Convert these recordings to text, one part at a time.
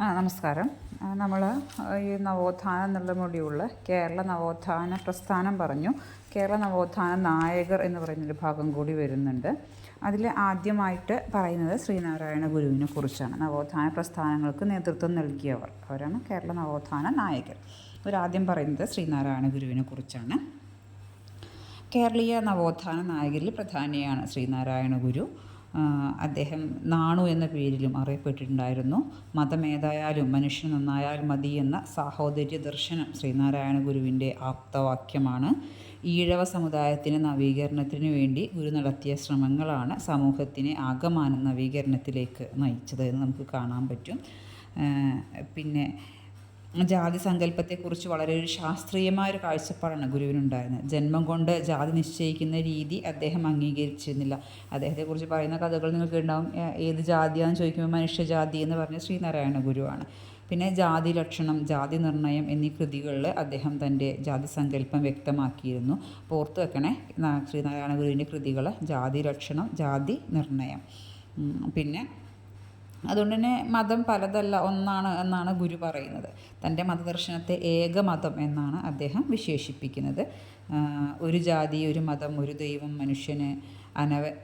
നമസ്കാരം. നമ്മൾ ഈ നവോത്ഥാനം എന്നുള്ള മൊഡ്യൂളിൽ കേരള നവോത്ഥാന പ്രസ്ഥാനം പറഞ്ഞു. കേരള നവോത്ഥാന നായകർ എന്ന് പറയുന്നൊരു ഭാഗം കൂടി വരുന്നുണ്ട്. അതിൽ ആദ്യമായിട്ട് പറയുന്നത് ശ്രീനാരായണ ഗുരുവിനെ കുറിച്ചാണ്. നവോത്ഥാന പ്രസ്ഥാനങ്ങൾക്ക് നേതൃത്വം നൽകിയവർ അവരാണ് കേരള നവോത്ഥാന നായകർ. ഇവരാദ്യം പറയുന്നത് ശ്രീനാരായണ ഗുരുവിനെ കുറിച്ചാണ്. കേരളീയ നവോത്ഥാന നായകരിൽ പ്രധാനിയാണ് ശ്രീനാരായണ ഗുരു. അദ്ദേഹം നാണു എന്ന പേരിലും അറിയപ്പെട്ടിട്ടുണ്ടായിരുന്നു. മതമേതായാലും മനുഷ്യൻ നന്നായാൽ മതി എന്ന സാഹോദര്യ ദർശനം ശ്രീനാരായണ ഗുരുവിൻ്റെ ആപ്തവാക്യമാണ്. ഈഴവ സമുദായത്തിൻ്റെ നവീകരണത്തിന് വേണ്ടി ഗുരു നടത്തിയ ശ്രമങ്ങളാണ് സമൂഹത്തിനെ ആകമാനം നവീകരണത്തിലേക്ക് നയിച്ചത് എന്ന് നമുക്ക് കാണാൻ പറ്റും. പിന്നെ ജാതി സങ്കല്പത്തെക്കുറിച്ച് വളരെ ഒരു ശാസ്ത്രീയമായൊരു കാഴ്ചപ്പാടാണ് ഗുരുവിനുണ്ടായിരുന്നത്. ജന്മം കൊണ്ട് ജാതി നിശ്ചയിക്കുന്ന രീതി അദ്ദേഹം അംഗീകരിച്ചിരുന്നില്ല. അദ്ദേഹത്തെക്കുറിച്ച് പറയുന്ന കഥകൾ നിങ്ങൾക്ക് ഉണ്ടാവും. ഏത് ജാതിയാണെന്ന് ചോദിക്കുമ്പോൾ മനുഷ്യജാതി എന്ന് പറഞ്ഞ ശ്രീനാരായണ ഗുരുവാണ്. പിന്നെ ജാതി ലക്ഷണം, ജാതി നിർണയം എന്നീ കൃതികളിൽ അദ്ദേഹം തൻ്റെ ജാതി സങ്കല്പം വ്യക്തമാക്കിയിരുന്നു. അപ്പോൾ ഓർത്ത് വെക്കണേ, ശ്രീനാരായണ ഗുരുവിൻ്റെ കൃതികൾ ജാതി ലക്ഷണം, ജാതി നിർണയം. പിന്നെ അതുകൊണ്ട് തന്നെ മതം പലതല്ല, ഒന്നാണ് എന്നാണ് ഗുരു പറയുന്നത്. തൻ്റെ മതദർശനത്തെ ഏകമതം എന്നാണ് അദ്ദേഹം വിശേഷിപ്പിക്കുന്നത്. ഒരു ജാതി, ഒരു മതം, ഒരു ദൈവം, മനുഷ്യന്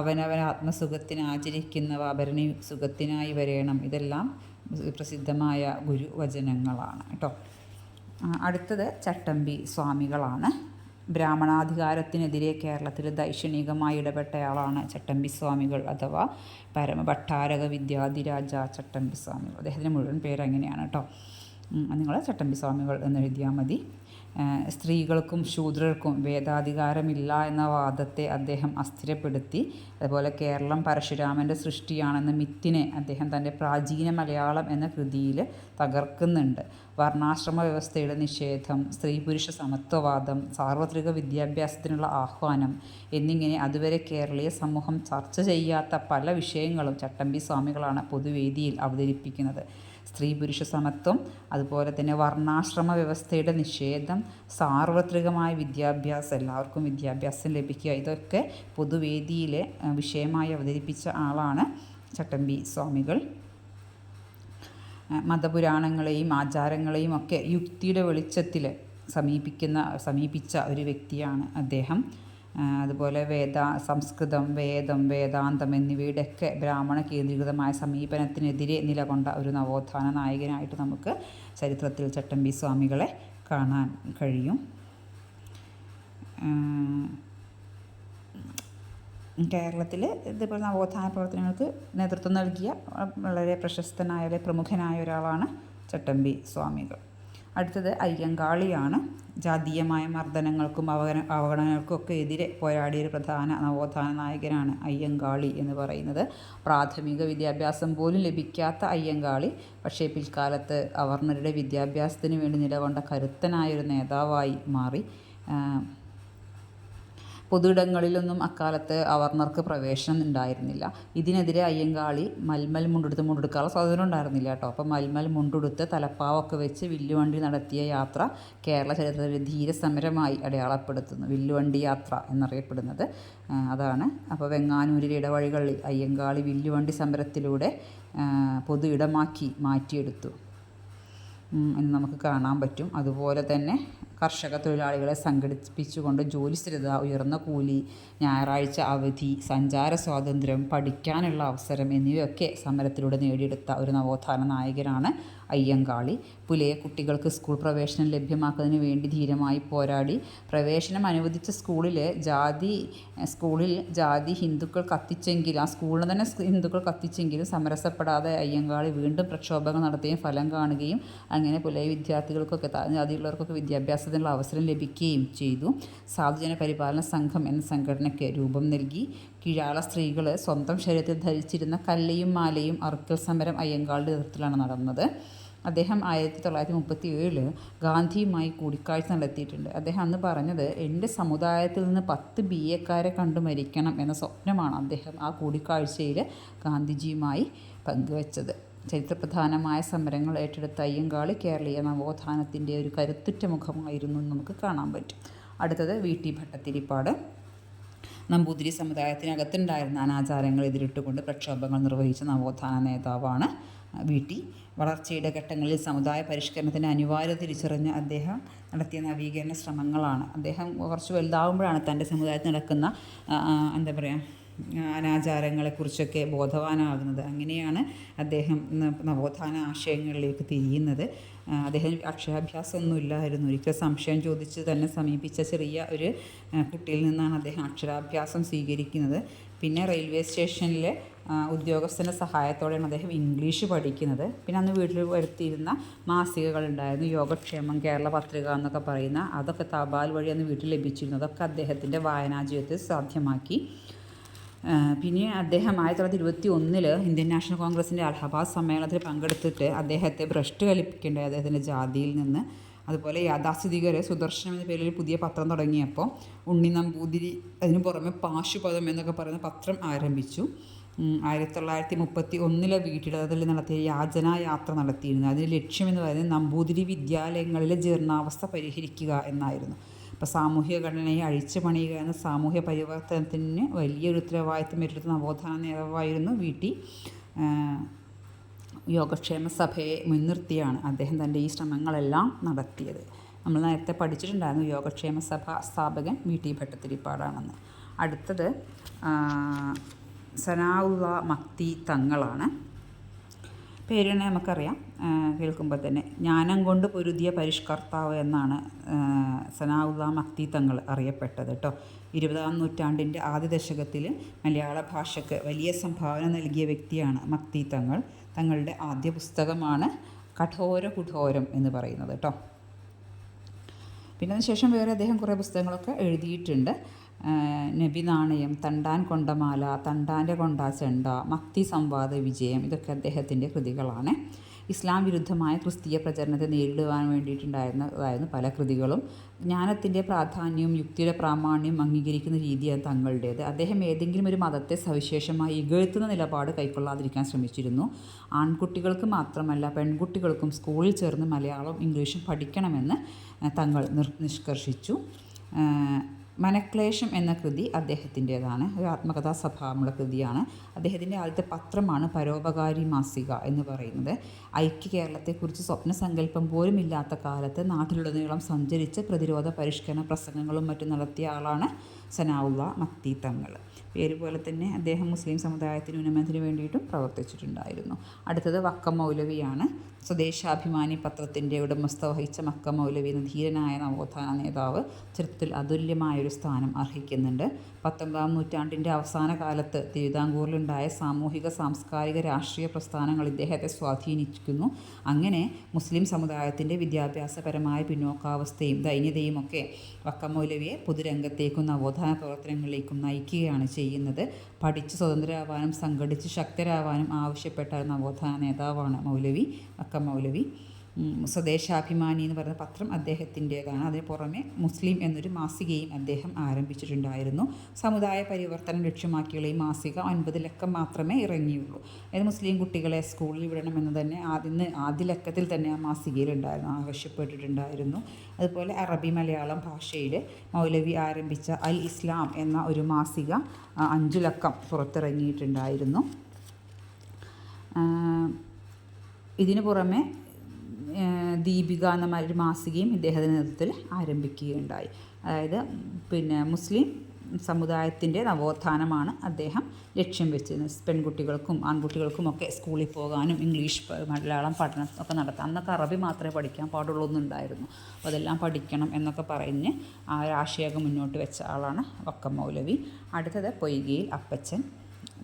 അവനവൻ ആത്മസുഖത്തിന് ആചരിക്കുന്നവ അപരണി സുഖത്തിനായി വരേണം. ഇതെല്ലാം പ്രസിദ്ധമായ ഗുരുവചനങ്ങളാണ് കേട്ടോ. അടുത്തത് ചട്ടമ്പി സ്വാമികളാണ്. ബ്രാഹ്മണാധികാരത്തിനെതിരെ കേരളത്തിൽ ദൈക്ഷണികമായി ഇടപെട്ടയാളാണ് ചട്ടമ്പി സ്വാമികൾ അഥവാ പരമഭട്ടാരക വിദ്യാധിരാജ ചട്ടമ്പി സ്വാമികൾ. അദ്ദേഹത്തിൻ്റെ മുഴുവൻ പേര് അങ്ങനെയാണ് കേട്ടോ. നിങ്ങൾ ചട്ടമ്പി സ്വാമികൾ എന്ന് എഴുതിയാൽ മതി. സ്ത്രീകൾക്കും ശൂദ്രർക്കും വേദാധികാരമില്ല എന്ന വാദത്തെ അദ്ദേഹം അസ്ഥിരപ്പെടുത്തി. അതുപോലെ കേരളം പരശുരാമൻ്റെ സൃഷ്ടിയാണെന്ന മിത്തിനെ അദ്ദേഹം തൻ്റെ പ്രാചീന മലയാളം എന്ന കൃതിയിൽ തകർക്കുന്നുണ്ട്. വർണ്ണാശ്രമ വ്യവസ്ഥയുടെ നിഷേധം, സ്ത്രീ പുരുഷ സമത്വവാദം, സാർവത്രിക വിദ്യാഭ്യാസത്തിനുള്ള ആഹ്വാനം എന്നിങ്ങനെ അതുവരെ കേരളീയ സമൂഹം ചർച്ച ചെയ്യാത്ത പല വിഷയങ്ങളും ചട്ടമ്പി സ്വാമികളാണ് പൊതുവേദിയിൽ അവതരിപ്പിക്കുന്നത്. സ്ത്രീ പുരുഷ സമത്വം, അതുപോലെ തന്നെ വർണ്ണാശ്രമ വ്യവസ്ഥയുടെ നിഷേധം, സാർവത്രികമായ വിദ്യാഭ്യാസം, എല്ലാവർക്കും വിദ്യാഭ്യാസം ലഭിക്കുക, ഇതൊക്കെ പൊതുവേദിയിലെ വിഷയമായി അവതരിപ്പിച്ച ആളാണ് ചട്ടമ്പി സ്വാമികൾ. മതപുരാണങ്ങളെയും ആചാരങ്ങളെയും ഒക്കെ യുക്തിയുടെ വെളിച്ചത്തിൽ സമീപിച്ച ഒരു വ്യക്തിയാണ് അദ്ദേഹം. അതുപോലെ സംസ്കൃതം, വേദം, വേദാന്തം എന്നിവയുടെയൊക്കെ ബ്രാഹ്മണ കേന്ദ്രീകൃതമായ സമീപനത്തിനെതിരെ നിലകൊണ്ട ഒരു നവോത്ഥാന നായകനായിട്ട് നമുക്ക് ചരിത്രത്തിൽ ചട്ടമ്പി സ്വാമികളെ കാണാൻ കഴിയും. കേരളത്തിൽ ഇതേപോലെ നവോത്ഥാന പ്രവർത്തനങ്ങൾക്ക് നേതൃത്വം നൽകിയ വളരെ പ്രശസ്തനായ പ്രമുഖനായ ഒരാളാണ് ചട്ടമ്പി സ്വാമികൾ. അടുത്തത് അയ്യങ്കാളിയാണ്. ജാതീയമായ മർദ്ദനങ്ങൾക്കും അവഗണനകൾക്കും ഒക്കെ എതിരെ പോരാടിയൊരു പ്രധാന നവോത്ഥാന നായകനാണ് അയ്യങ്കാളി എന്ന് പറയുന്നത്. പ്രാഥമിക വിദ്യാഭ്യാസം പോലും ലഭിക്കാത്ത അയ്യങ്കാളി പക്ഷേ പിൽക്കാലത്ത് അവർണരുടെ വിദ്യാഭ്യാസത്തിന് വേണ്ടി നിലകൊണ്ട കരുത്തനായൊരു നേതാവായി മാറി. പൊതുയിടങ്ങളിലൊന്നും അക്കാലത്ത് അവർണർക്ക് പ്രവേശനം ഉണ്ടായിരുന്നില്ല. ഇതിനെതിരെ അയ്യങ്കാളി മൽമൽ മുണ്ടെടുക്കാനുള്ള സ്വാതന്ത്ര്യം ഉണ്ടായിരുന്നില്ല കേട്ടോ. അപ്പോൾ മൽമൽ മുണ്ടെടുത്ത് തലപ്പാവൊക്കെ വെച്ച് വില്ലുവണ്ടി നടത്തിയ യാത്ര കേരള ചരിത്രത്തിലെ ധീരസമരമായി അടയാളപ്പെടുത്തുന്നു. വില്ലുവണ്ടി യാത്ര എന്നറിയപ്പെടുന്നത് അതാണ്. അപ്പോൾ വെങ്ങാനൂരിലെ ഇടവഴികളിൽ അയ്യങ്കാളി വില്ലുവണ്ടി സമരത്തിലൂടെ പൊതു ഇടമാക്കി മാറ്റിയെടുത്തു എന്ന് നമുക്ക് കാണാൻ പറ്റും. അതുപോലെ തന്നെ കർഷക തൊഴിലാളികളെ സംഘടിപ്പിച്ചുകൊണ്ട് ജോലിസ്ഥിരത, ഉയർന്ന കൂലി, ഞായറാഴ്ച അവധി, സഞ്ചാര സ്വാതന്ത്ര്യം, പഠിക്കാനുള്ള അവസരം എന്നിവയൊക്കെ സമരത്തിലൂടെ നേടിയെടുത്ത ഒരു നവോത്ഥാന നായകനാണ് അയ്യങ്കാളി. പുലയ കുട്ടികൾക്ക് സ്കൂൾ പ്രവേശനം ലഭ്യമാക്കുന്നതിന് വേണ്ടി ധീരമായി പോരാടി. പ്രവേശനം അനുവദിച്ച സ്കൂളിൽ ജാതി ഹിന്ദുക്കൾ കത്തിച്ചെങ്കിലും ആ സ്കൂളിൽ തന്നെ ഹിന്ദുക്കൾ കത്തിച്ചെങ്കിലും സമരസപ്പെടാതെ അയ്യങ്കാളി വീണ്ടും പ്രക്ഷോഭങ്ങൾ നടത്തുകയും ഫലം കാണുകയും അങ്ങനെ പുലയ വിദ്യാർത്ഥികൾക്കൊക്കെ ജാതിയുള്ളവർക്കൊക്കെ വിദ്യാഭ്യാസത്തിനുള്ള അവസരം ലഭിക്കുകയും ചെയ്തു. സാധുജന പരിപാലന സംഘം എന്ന സംഘടനയ്ക്ക് രൂപം നൽകി. കീഴാള സ്ത്രീകൾ സ്വന്തം ശരീരത്തിൽ ധരിച്ചിരുന്ന കല്ലയും മാലയും അറുക്കൽ സമരം അയ്യങ്കാളിയുടെ നേതൃത്വത്തിലാണ് നടന്നത്. അദ്ദേഹം 1937 ഗാന്ധിയുമായി കൂടിക്കാഴ്ച നടത്തിയിട്ടുണ്ട്. അദ്ദേഹം അന്ന് പറഞ്ഞത്, എൻ്റെ സമുദായത്തിൽ നിന്ന് 10 BA-ക്കാരെ കണ്ടു മരിക്കണം എന്ന സ്വപ്നമാണ് അദ്ദേഹം ആ കൂടിക്കാഴ്ചയിൽ ഗാന്ധിജിയുമായി പങ്കുവച്ചത്. ചരിത്രപ്രധാനമായ സമരങ്ങൾ ഏറ്റെടുത്ത അയ്യങ്കാളി കേരളീയ നവോത്ഥാനത്തിൻ്റെ ഒരു കരുത്തുറ്റ മുഖമായിരുന്നു എന്ന് നമുക്ക് കാണാൻ പറ്റും. അടുത്തത് VT ഭട്ടതിരിപ്പാട്. നമ്പൂതിരി സമുദായത്തിനകത്തുണ്ടായിരുന്ന അനാചാരങ്ങൾ എതിരിട്ടുകൊണ്ട് പ്രക്ഷോഭങ്ങൾ നിർവഹിച്ച നവോത്ഥാന നേതാവാണ് വി.ടി. വളർച്ചയുടെ ഘട്ടങ്ങളിൽ സമുദായ പരിഷ്കരണത്തിൻ്റെ അനിവാര്യത തിരിച്ചറിഞ്ഞ അദ്ദേഹം നടത്തിയ നവീകരണ ശ്രമങ്ങളാണ്. അദ്ദേഹം കുറച്ച് വലുതാവുമ്പോഴാണ് തൻ്റെ സമുദായത്തിൽ നടക്കുന്ന എന്താ പറയുക അനാചാരങ്ങളെക്കുറിച്ചൊക്കെ ബോധവാനാകുന്നത്. അങ്ങനെയാണ് അദ്ദേഹം നവോത്ഥാന ആശയങ്ങളിലേക്ക് തിരിയുന്നത്. അദ്ദേഹം അക്ഷരാഭ്യാസമൊന്നും ഇല്ലായിരുന്നു. ഒരിക്കൽ സംശയം ചോദിച്ച് തന്നെ സമീപിച്ച ചെറിയ ഒരു കുട്ടിയിൽ നിന്നാണ് അദ്ദേഹം അക്ഷരാഭ്യാസം സ്വീകരിക്കുന്നത്. പിന്നെ റെയിൽവേ സ്റ്റേഷനിലെ ഉദ്യോഗസ്ഥൻ്റെ സഹായത്തോടെയാണ് അദ്ദേഹം ഇംഗ്ലീഷ് പഠിക്കുന്നത്. പിന്നെ അന്ന് വീട്ടിൽ വരുത്തിയിരുന്ന മാസികകളുണ്ടായിരുന്നു, യോഗക്ഷേമം, കേരള പത്രിക എന്നൊക്കെ പറയുന്ന, അതൊക്കെ തപാൽ വഴി അന്ന് വീട്ടിൽ ലഭിച്ചിരുന്നു. അതൊക്കെ അദ്ദേഹത്തിൻ്റെ വായനാ ജീവിതത്തിൽ സാധ്യമാക്കി. പിന്നെ അദ്ദേഹം 1921 ഇന്ത്യൻ നാഷണൽ കോൺഗ്രസിൻ്റെ അലഹബാദ് സമ്മേളനത്തിൽ പങ്കെടുത്തിട്ട് അദ്ദേഹത്തെ ഭ്രഷ്ട് കൽപ്പിക്കേണ്ടായി അദ്ദേഹത്തിൻ്റെ ജാതിയിൽ നിന്ന്. അതുപോലെ യാഥാസ്ഥിതികർ സുദർശനം എന്ന പേരിൽ പുതിയ പത്രം തുടങ്ങിയപ്പോൾ ഉണ്ണി നമ്പൂതിരി അതിന് പുറമെ പാശുപദം എന്നൊക്കെ പറയുന്ന പത്രം ആരംഭിച്ചു. 1931 വീട്ടിടത്തിൽ നടത്തിയ യാചനാ യാത്ര നടത്തിയിരുന്നു. അതിൻ്റെ ലക്ഷ്യമെന്ന് പറയുന്നത് നമ്പൂതിരി വിദ്യാലയങ്ങളിലെ ജീർണാവസ്ഥ പരിഹരിക്കുക എന്നായിരുന്നു. അപ്പോൾ സാമൂഹിക ഘടനയെ അഴിച്ചു പണിയുക എന്ന സാമൂഹ്യ പരിവർത്തനത്തിന് വലിയൊരു ഉത്തരവാദിത്വം ഏറ്റെടുത്ത നവോത്ഥാന നേതാവായിരുന്നു വി.ടി. യോഗക്ഷേമ സഭയെ മുൻനിർത്തിയാണ് അദ്ദേഹം തൻ്റെ ഈ ശ്രമങ്ങളെല്ലാം നടത്തിയത്. നമ്മൾ നേരത്തെ പഠിച്ചിട്ടുണ്ടായിരുന്നു യോഗക്ഷേമ സഭ സ്ഥാപകൻ വി.ടി. ഭട്ടതിരിപ്പാടാണെന്ന്. അടുത്തത് സനാഉള്ള മക്തി തങ്ങളാണ്. പേരിനെ നമുക്കറിയാം, കേൾക്കുമ്പോൾ തന്നെ ജ്ഞാനം കൊണ്ട് പൊരുതിയ പരിഷ്കർത്താവ് എന്നാണ് സനാഉള്ള മക്തി തങ്ങൾ അറിയപ്പെട്ടത് കേട്ടോ. 20-ാം നൂറ്റാണ്ടിൻ്റെ ആദ്യ ദശകത്തിൽ മലയാള ഭാഷയ്ക്ക് വലിയ സംഭാവന നൽകിയ വ്യക്തിയാണ് മക്തി തങ്ങൾ. തങ്ങളുടെ ആദ്യ പുസ്തകമാണ് കഠോര കുഠോരം എന്ന് പറയുന്നത് കേട്ടോ. പിന്നെ അതിനുശേഷം വേറെ അദ്ദേഹം കുറേ പുസ്തകങ്ങളൊക്കെ എഴുതിയിട്ടുണ്ട്. നബി നാണയം, തണ്ടാൻ കൊണ്ടമാല, തണ്ടാൻ്റെ കൊണ്ടാ ചെണ്ട, മക്തി സംവാദ വിജയം, ഇതൊക്കെ അദ്ദേഹത്തിൻ്റെ കൃതികളാണ്. ഇസ്ലാം വിരുദ്ധമായ ക്രിസ്തീയ പ്രചരണത്തെ നേരിടുവാൻ വേണ്ടിയിട്ടുണ്ടായിരുന്നതായിരുന്നു പല കൃതികളും. ജ്ഞാനത്തിൻ്റെ പ്രാധാന്യവും യുക്തിയുടെ പ്രാമാണ്യവും അംഗീകരിക്കുന്ന രീതിയാണ് തങ്ങളുടേത്. അദ്ദേഹം ഏതെങ്കിലും ഒരു മതത്തെ സവിശേഷമായി ഇകഴ്ത്തുന്ന നിലപാട് കൈക്കൊള്ളാതിരിക്കാൻ ശ്രമിച്ചിരുന്നു. ആൺകുട്ടികൾക്ക് മാത്രമല്ല പെൺകുട്ടികൾക്കും സ്കൂളിൽ ചേർന്ന് മലയാളവും ഇംഗ്ലീഷും പഠിക്കണമെന്ന് തങ്ങൾ നിഷ്കർഷിച്ചു. മനക്ലേശം എന്ന കൃതി അദ്ദേഹത്തിൻ്റേതാണ്. ഒരു ആത്മകഥാ സ്വഭാവമുള്ള കൃതിയാണ്. അദ്ദേഹത്തിൻ്റെ ആദ്യത്തെ പത്രമാണ് പരോപകാരി മാസിക എന്ന് പറയുന്നത്. ഐക്യ കേരളത്തെക്കുറിച്ച് സ്വപ്നസങ്കല്പം പോലും ഇല്ലാത്ത കാലത്ത് നാട്ടിലുടനീളം സഞ്ചരിച്ച് പ്രതിരോധ പരിഷ്കരണ പ്രസംഗങ്ങളും മറ്റും നടത്തിയ ആളാണ് സനാഉള്ള മക്തി തങ്ങൾ. പേര് പോലെ തന്നെ അദ്ദേഹം മുസ്ലിം സമുദായത്തിന് ഉന്നമനത്തിന് വേണ്ടിയിട്ടും പ്രവർത്തിച്ചിട്ടുണ്ടായിരുന്നു. അടുത്തത് വക്കം മൗലവിയാണ്. സ്വദേശാഭിമാനി പത്രത്തിൻ്റെ ഉടമസ്ഥ വഹിച്ച വക്കം മൗലവി എന്ന ധീരനായ നവോത്ഥാന നേതാവ് ചരിത്രത്തിൽ അതുല്യമായൊരു സ്ഥാനം അർഹിക്കുന്നുണ്ട്. 19-ാം നൂറ്റാണ്ടിൻ്റെ അവസാന കാലത്ത് തിരുവിതാംകൂറിലുണ്ടായ സാമൂഹിക, സാംസ്കാരിക, രാഷ്ട്രീയ പ്രസ്ഥാനങ്ങൾ ഇദ്ദേഹത്തെ സ്വാധീനിക്കുന്നു. അങ്ങനെ മുസ്ലിം സമുദായത്തിൻ്റെ വിദ്യാഭ്യാസപരമായ പിന്നോക്കാവസ്ഥയും ദൈന്യതയും ഒക്കെ വക്കം മൗലവിയെ പൊതുരംഗത്തേക്കും നവോത്ഥാന പ്രവർത്തനങ്ങളിലേക്കും നയിക്കുകയാണ് ചെയ്യുന്നത്. പഠിച്ച് സ്വതന്ത്രരാവാനും സംഘടിച്ച് ശക്തരാവാനും ആവശ്യപ്പെട്ട നവോത്ഥാന നേതാവാണ് മൗലവി, വക്കം മൗലവി. സ്വദേശാഭിമാനി എന്ന് പറയുന്ന പത്രം അദ്ദേഹത്തിൻ്റേതാണ്. അതിന് പുറമെ മുസ്ലിം എന്നൊരു മാസികയും അദ്ദേഹം ആരംഭിച്ചിട്ടുണ്ടായിരുന്നു. സമുദായ പരിവർത്തനം ലക്ഷ്യമാക്കിയുള്ള ഈ മാസിക 9 ലക്കം മാത്രമേ ഇറങ്ങിയുള്ളൂ. അതായത് മുസ്ലിം കുട്ടികളെ സ്കൂളിൽ വിടണമെന്ന് തന്നെ ആദ്യ ലക്കത്തിൽ തന്നെ ആ മാസികയിലുണ്ടായിരുന്നു, ആവശ്യപ്പെട്ടിട്ടുണ്ടായിരുന്നു. അതുപോലെ അറബി മലയാളം ഭാഷയിൽ മൗലവി ആരംഭിച്ച അൽ ഇസ്ലാം എന്ന ഒരു മാസിക 5 ലക്കം പുറത്തിറങ്ങിയിട്ടുണ്ടായിരുന്നു. ഇതിനു പുറമെ ദീപിക എന്ന ഒരു മാസികയും ഇദ്ദേഹത്തിൻ്റെ നേതൃത്വത്തിൽ ആരംഭിക്കുകയുണ്ടായി. അതായത് മുസ്ലിം സമുദായത്തിൻ്റെ നവോത്ഥാനമാണ് അദ്ദേഹം ലക്ഷ്യം വെച്ചിരുന്നത്. പെൺകുട്ടികൾക്കും ആൺകുട്ടികൾക്കുമൊക്കെ സ്കൂളിൽ പോകാനും ഇംഗ്ലീഷ് മലയാളം പഠനം ഒക്കെ നടത്താം. അന്നൊക്കെ അറബി മാത്രമേ പഠിക്കാൻ പാടുള്ളൂ എന്നുണ്ടായിരുന്നു. അപ്പോൾ അതെല്ലാം പഠിക്കണം എന്നൊക്കെ പറഞ്ഞ് ആ ഒരാശയം മുന്നോട്ട് വെച്ച ആളാണ് വക്കം മൗലവി. അടുത്തത് പൊയ്കയിൽ അപ്പച്ചൻ.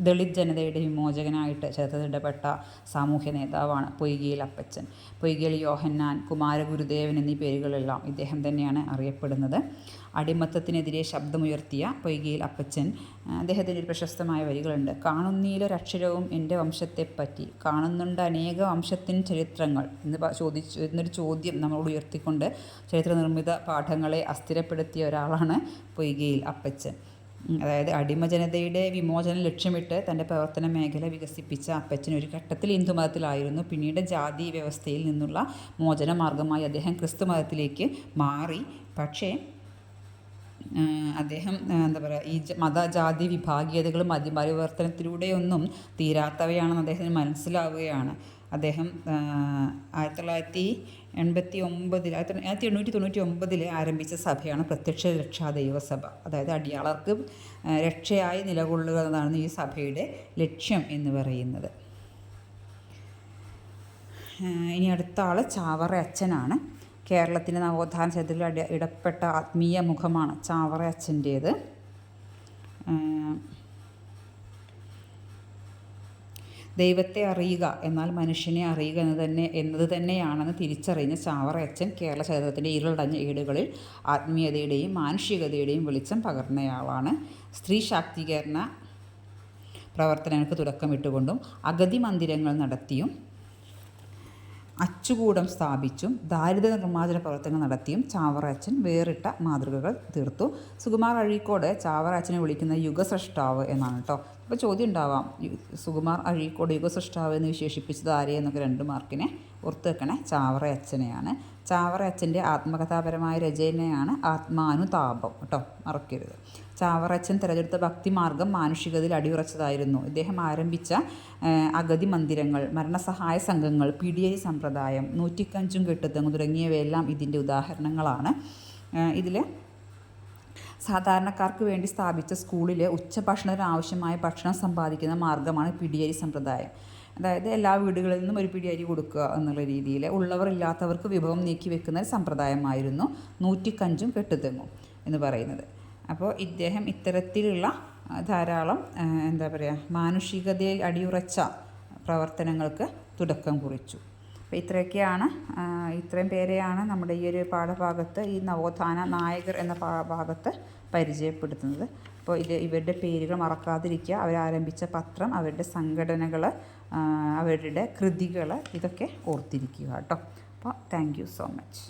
ദളിത് ജനതയുടെ വിമോചകനായിട്ട് ചരിത്രത്തിലിടപെട്ട സാമൂഹ്യ നേതാവാണ് പൊയ്കയിൽ അപ്പച്ചൻ. പൊയ്കയിൽ യോഹന്നാൻ, കുമാരഗുരുദേവൻ എന്നീ പേരുകളെല്ലാം ഇദ്ദേഹം തന്നെയാണ് അറിയപ്പെടുന്നത്. അടിമത്തത്തിനെതിരെ ശബ്ദമുയർത്തിയ പൊയ്കയിൽ അപ്പച്ചൻ അദ്ദേഹത്തിൻ്റെ ഒരു പ്രശസ്തമായ വരികളുണ്ട്. കാണുന്നീലൊരക്ഷരവും എൻ്റെ വംശത്തെപ്പറ്റി, കാണുന്നുണ്ട് അനേക വംശത്തിൻ ചരിത്രങ്ങൾ എന്നൊരു ചോദ്യം നമ്മളോട് ഉയർത്തിക്കൊണ്ട് ചരിത്ര നിർമ്മിത പാഠങ്ങളെ അസ്ഥിരപ്പെടുത്തിയ ഒരാളാണ് പൊയ്കയിൽ അപ്പച്ചൻ. അതായത് അടിമജനതയുടെ വിമോചനം ലക്ഷ്യമിട്ട് തൻ്റെ പ്രവർത്തന മേഖല വികസിപ്പിച്ച അപ്പച്ചൻ ഒരു ഘട്ടത്തിൽ ഹിന്ദുമതത്തിലായിരുന്നു. പിന്നീട് ജാതി വ്യവസ്ഥയിൽ നിന്നുള്ള മോചന മാർഗമായി അദ്ദേഹം ക്രിസ്തു മതത്തിലേക്ക് മാറി. പക്ഷേ അദ്ദേഹം എന്താ പറയുക, ഈ മതജാതി വിഭാഗീയതകളും മതപരിവർത്തനത്തിലൂടെയൊന്നും തീരാത്തവയാണെന്ന് അദ്ദേഹത്തിന് മനസ്സിലാവുകയാണ്. അദ്ദേഹം 1899 ആരംഭിച്ച സഭയാണ് പ്രത്യക്ഷ രക്ഷാ ദൈവസഭ. അതായത് അടിയാളർക്ക് രക്ഷയായി നിലകൊള്ളുക എന്നതാണ് ഈ സഭയുടെ ലക്ഷ്യം എന്ന് പറയുന്നത്. ഇനി അടുത്ത ആൾ ചാവറ അച്ഛനാണ്. കേരളത്തിൻ്റെ നവോത്ഥാന ചരിത്രത്തിൽ ഇടപെട്ട ആത്മീയ മുഖമാണ് ചാവറ അച്ഛൻ്റേത്. ദൈവത്തെ അറിയുക എന്നാൽ മനുഷ്യനെ അറിയുക എന്നത് തന്നെയാണെന്ന് തിരിച്ചറിഞ്ഞ ചാവറ അച്ഛൻ കേരള ചരിത്രത്തിൻ്റെ ഇരുളടഞ്ഞ ഏടുകളിൽ ആത്മീയതയുടെയും മാനുഷികതയുടെയും വെളിച്ചം പകർന്നയാളാണ്. സ്ത്രീ ശാക്തീകരണ പ്രവർത്തനങ്ങൾക്ക് തുടക്കമിട്ടുകൊണ്ടും അഗതി മന്ദിരങ്ങൾ നടത്തിയും അച്ചുകൂടം സ്ഥാപിച്ചും ദാരിദ്ര്യ നിർമ്മാർജ്ജന പ്രവർത്തനങ്ങൾ നടത്തിയും ചാവറ അച്ഛൻ വേറിട്ട മാതൃകകൾ തീർത്തു. സുകുമാർ അഴീക്കോട് ചാവറ അച്ഛനെ വിളിക്കുന്ന യുഗസൃഷ്ടാവ് എന്നാണ് കേട്ടോ. അപ്പോൾ ചോദ്യം ഉണ്ടാവാം, സുകുമാർ അഴീക്കോട് യുഗസൃഷ്ടാവ് എന്ന് വിശേഷിപ്പിച്ചത് ആരെ എന്നൊക്കെ 2 മാർക്കിനെ ഓർത്ത് വെക്കണേ. ചാവറ അച്ഛനെയാണ്. ചാവറ അച്ഛൻ്റെ ആത്മകഥാപരമായ രചനയാണ് ആത്മാനുതാപം കേട്ടോ, മറക്കരുത്. ചാവറ അച്ഛൻ തിരഞ്ഞെടുത്ത ഭക്തിമാർഗം മാനുഷികതയിൽ അടിയുറച്ചതായിരുന്നു. ഇദ്ദേഹം ആരംഭിച്ച അഗതി മന്ദിരങ്ങൾ, മരണസഹായ സംഘങ്ങൾ, പിടിയരി സമ്പ്രദായം, 105 കെട്ടുതെങ്ങ് തുടങ്ങിയവയെല്ലാം ഇതിൻ്റെ ഉദാഹരണങ്ങളാണ്. ഇതിൽ സാധാരണക്കാർക്ക് വേണ്ടി സ്ഥാപിച്ച സ്കൂളിലെ ഉച്ചഭക്ഷണത്തിന് ആവശ്യമായ ഭക്ഷണം സമ്പാദിക്കുന്ന മാർഗ്ഗമാണ് പിടിയരി സമ്പ്രദായം. അതായത് എല്ലാ വീടുകളിൽ നിന്നും ഒരു പിടി അരി കൊടുക്കുക എന്നുള്ള രീതിയിൽ ഉള്ളവർ ഇല്ലാത്തവർക്ക് വിഭവം നീക്കി വെക്കുന്ന സമ്പ്രദായമായിരുന്നു 105 കെട്ടുതെങ്ങും എന്ന് പറയുന്നത്. അപ്പോൾ ഇദ്ദേഹം ഇത്തരത്തിലുള്ള ധാരാളം എന്താ പറയുക, മാനുഷികതയിൽ അടിയുറച്ച പ്രവർത്തനങ്ങൾക്ക് തുടക്കം കുറിച്ചു. അപ്പോൾ ഇത്രയും പേരെയാണ് നമ്മുടെ ഈ ഒരു പാഠഭാഗത്ത്, ഈ നവോത്ഥാന നായകർ എന്ന ഭാഗത്ത് പരിചയപ്പെടുത്തുന്നത്. അപ്പോൾ ഇവരുടെ പേരുകൾ മറക്കാതിരിക്കുക. അവരാരംഭിച്ച പത്രം, അവരുടെ സംഘടനകൾ, അവരുടെ കൃതികൾ, ഇതൊക്കെ ഓർത്തിരിക്കുക കേട്ടോ. അപ്പോൾ താങ്ക് യു സോ മച്ച്.